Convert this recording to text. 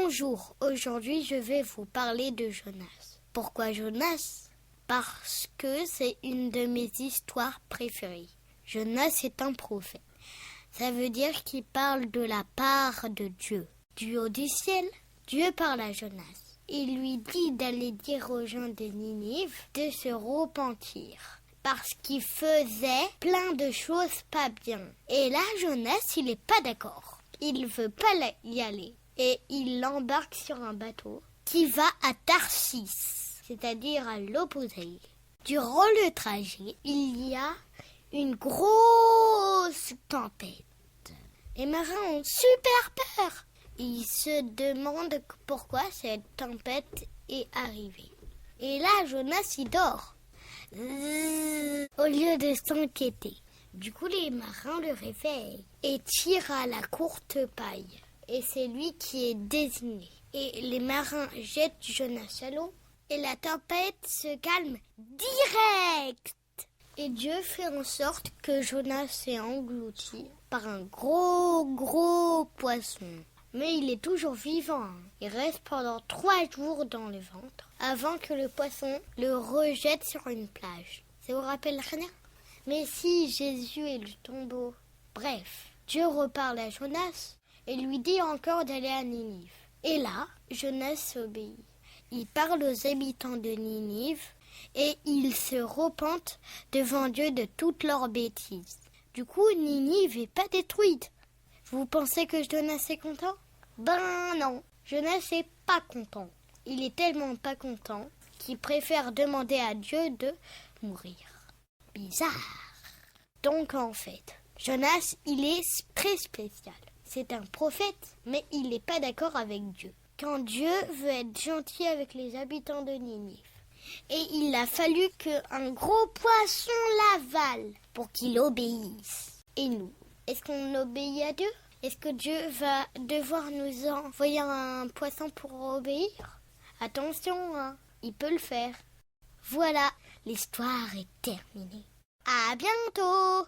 Bonjour, aujourd'hui je vais vous parler de Jonas. Pourquoi Jonas ? Parce que c'est une de mes histoires préférées. Jonas est un prophète. Ça veut dire qu'il parle de la part de Dieu. Du haut du ciel, Dieu parle à Jonas. Il lui dit d'aller dire aux gens de Ninive de se repentir. Parce qu'il faisait plein de choses pas bien. Et là, Jonas, il n'est pas d'accord. Il veut pas y aller. Et il l'embarque sur un bateau qui va à Tarsis, c'est-à-dire à l'opposé. Durant le trajet, il y a une grosse tempête. Les marins ont super peur. Ils se demandent pourquoi cette tempête est arrivée. Et là, Jonas, il dort. Au lieu de s'inquiéter. Du coup, les marins le réveillent et tirent à la courte paille. Et c'est lui qui est désigné. Et les marins jettent Jonas à l'eau. Et la tempête se calme direct. Et Dieu fait en sorte que Jonas est englouti par un gros poisson. Mais il est toujours vivant. Il reste pendant 3 jours dans le ventre avant que le poisson le rejette sur une plage. Ça vous rappelle rien ? Mais si, Jésus est le tombeau. Bref, Dieu reparle à Jonas et lui dit encore d'aller à Ninive. Et là, Jonas obéit. Il parle aux habitants de Ninive et ils se repentent devant Dieu de toutes leurs bêtises. Du coup, Ninive n'est pas détruite. Vous pensez que Jonas est content ? Ben non, Jonas n'est pas content. Il est tellement pas content qu'il préfère demander à Dieu de mourir. Bizarre. Donc en fait, Jonas, il est très spécial. C'est un prophète, mais il n'est pas d'accord avec Dieu. Quand Dieu veut être gentil avec les habitants de Ninive. Et il a fallu qu'un gros poisson l'avale pour qu'il obéisse. Et nous, est-ce qu'on obéit à Dieu ? Est-ce que Dieu va devoir nous envoyer un poisson pour obéir ? Attention, hein, il peut le faire. Voilà, l'histoire est terminée. À bientôt!